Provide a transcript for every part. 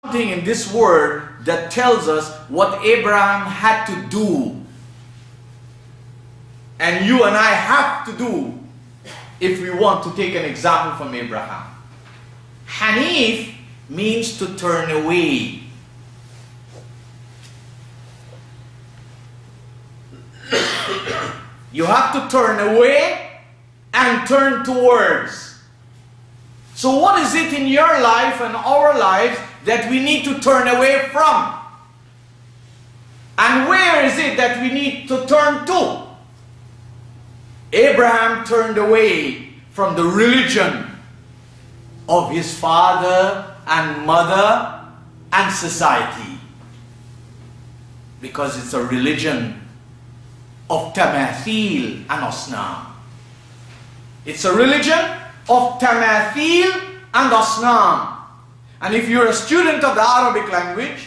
something in this word that tells us what Abraham had to do, and you and I have to do if we want to take an example from Abraham. Hanif means to turn away. You have to turn away and turn towards. So what is it in your life and our lives that we need to turn away from? And where is it that we need to turn to? Abraham turned away from the religion of his father and mother and society, because it's a religion of tamathil and asnam. It's a religion of tamathil and asnam. And if you're a student of the Arabic language,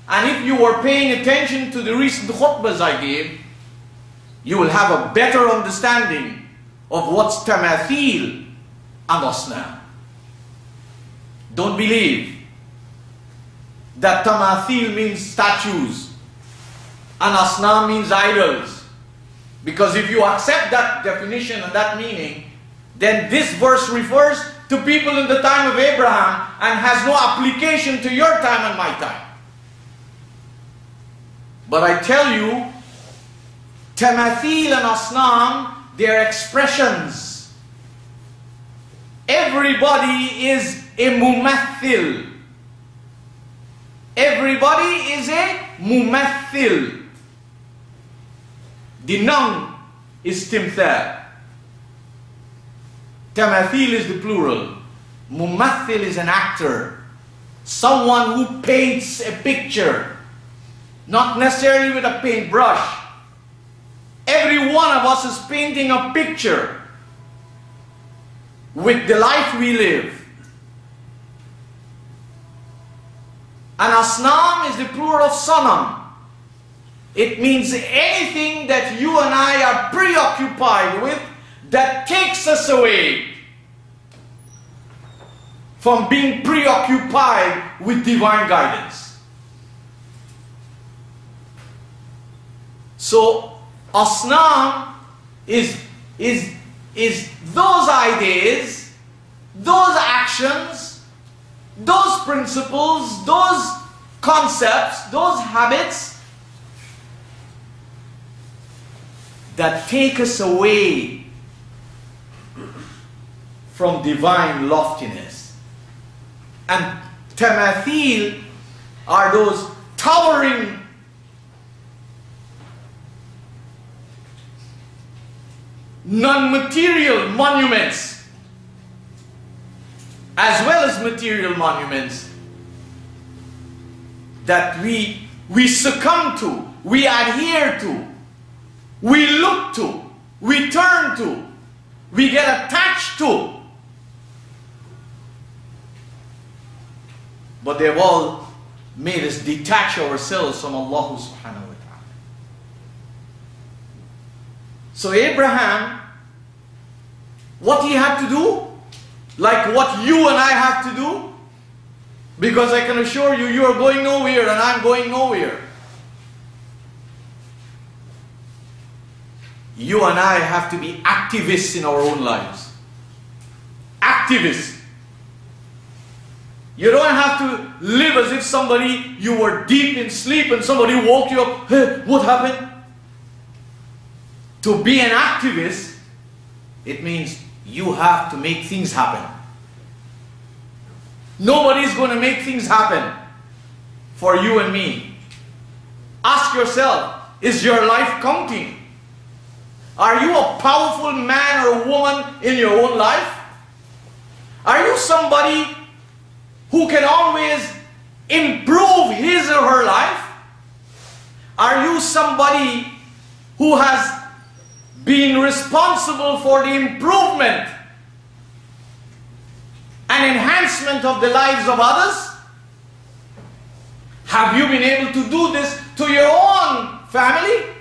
and if you were paying attention to the recent khutbahs I gave, you will have a better understanding of what's tamathil and asnam. Don't believe that tamathil means statues and asnam means idols. Because if you accept that definition and that meaning, then this verse refers to people in the time of Abraham and has no application to your time and my time. But I tell you, tamathil and asnam, they are expressions. Everybody is a mumathil. Everybody is a mumathil. The noun is timthal. Tamathil is the plural. Mumathil is an actor. Someone who paints a picture. Not necessarily with a paintbrush. Every one of us is painting a picture with the life we live. And asnam is the plural of sanam. It means anything that you and I are preoccupied with that takes us away from being preoccupied with divine guidance. So asnam is those ideas, those actions, those principles, those concepts, those habits that take us away from divine loftiness. And tamathil are those towering non-material monuments as well as material monuments that we succumb to, we adhere to, we look to, we turn to, we get attached to. But they've all made us detach ourselves from Allah subhanahu wa ta'ala. So Abraham, what he had to do, like what you and I have to do, because I can assure you, you are going nowhere and I'm going nowhere. You and I have to be activists in our own lives. Activists. You don't have to live as if somebody, you were deep in sleep and somebody woke you up. Hey, what happened? To be an activist, it means you have to make things happen. Nobody's going to make things happen for you and me. Ask yourself, is your life counting? Are you a powerful man or woman in your own life? Are you somebody who can always improve his or her life? Are you somebody who has been responsible for the improvement and enhancement of the lives of others? Have you been able to do this to your own family?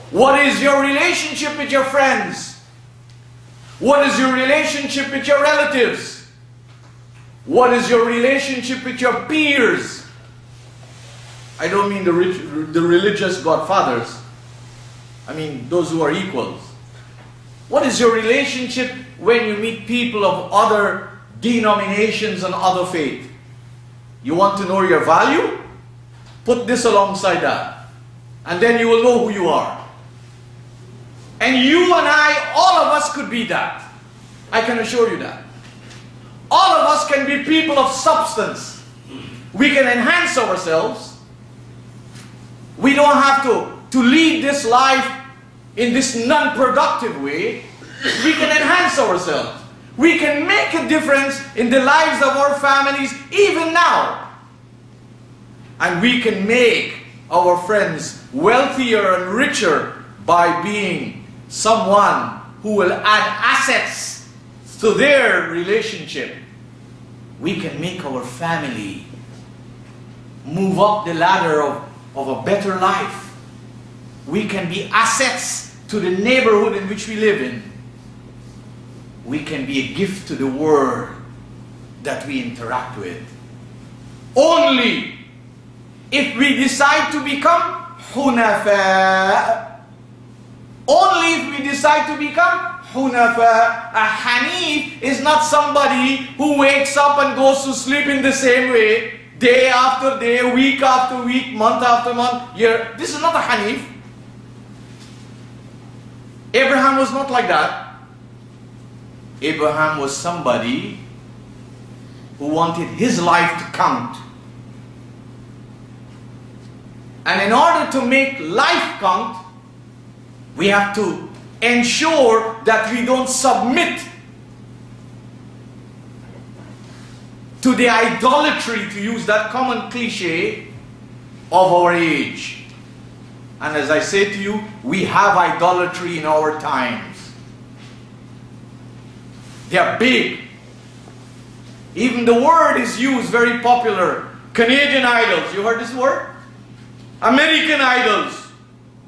What is your relationship with your friends? What is your relationship with your relatives? What is your relationship with your peers? I don't mean the religious godfathers. I mean those who are equals. What is your relationship when you meet people of other denominations and other faith? You want to know your value? Put this alongside that. And then you will know who you are. And you and I, all of us could be that. I can assure you that. All of us can be people of substance. We can enhance ourselves. We don't have to lead this life in this non-productive way. We can enhance ourselves. We can make a difference in the lives of our families even now. And we can make our friends wealthier and richer by being someone who will add assets to their relationship. We can make our family move up the ladder of a better life. We can be assets to the neighborhood in which we live in. We can be a gift to the world that we interact with. Only if we decide to become hunafa. Only if we decide to become hunafa. A hanif is not somebody who wakes up and goes to sleep in the same way, day after day, week after week, month after month, year. This is not a hanif. Abraham was not like that. Abraham was somebody who wanted his life to count. And in order to make life count, we have to ensure that we don't submit to the idolatry, to use that common cliche, of our age. And as I say to you, we have idolatry in our times. They are big. Even the word is used, very popular. Canadian idols. You heard this word? American idols.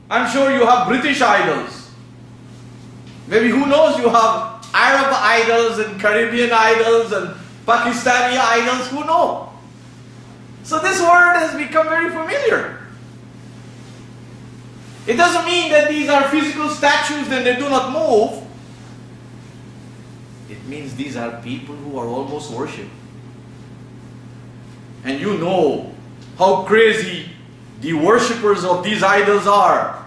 I'm sure you have British idols. Maybe, who knows, you have Arab idols and Caribbean idols and Pakistani idols. Who knows? So this word has become very familiar. It doesn't mean that these are physical statues and they do not move. It means these are people who are almost worshipped. And you know how crazy the worshippers of these idols are.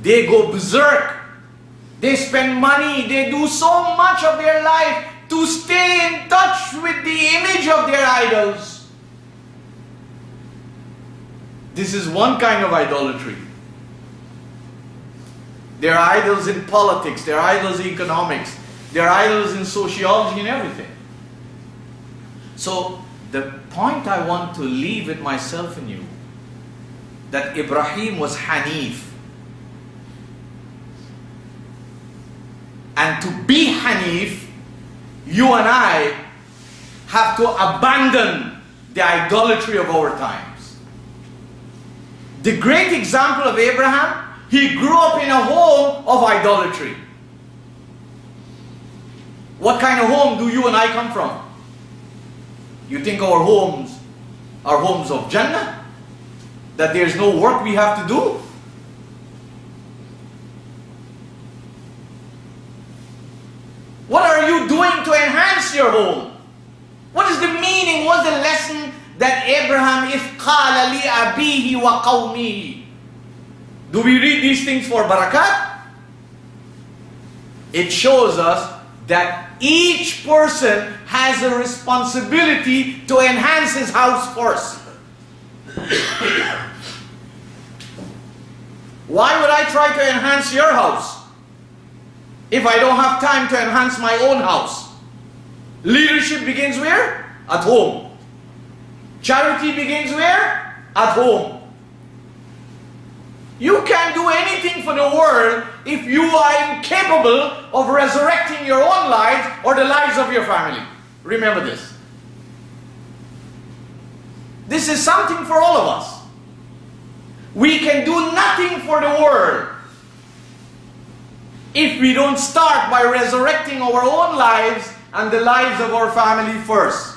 They go berserk. They spend money. They do so much of their life to stay in touch with the image of their idols. This is one kind of idolatry. There are idols in politics. There are idols in economics. There are idols in sociology and everything. So the point I want to leave with myself and you, that Ibrahim was Hanif. And to be Hanif, you and I have to abandon the idolatry of our times. The great example of Abraham, he grew up in a home of idolatry. What kind of home do you and I come from? You think our homes are homes of Jannah? That there's no work we have to do? What are you doing to enhance your home? What is the meaning, what's the lesson that Abraham, if qala li abihi wa qawmihi? Do we read these things for barakat? It shows us that each person has a responsibility to enhance his house first. Why would I try to enhance your house if I don't have time to enhance my own house? Leadership begins where? At home. Charity begins where? At home. You can't do anything for the world if you are incapable of resurrecting your own lives or the lives of your family. Remember this. This is something for all of us. We can do nothing for the world if we don't start by resurrecting our own lives and the lives of our family first.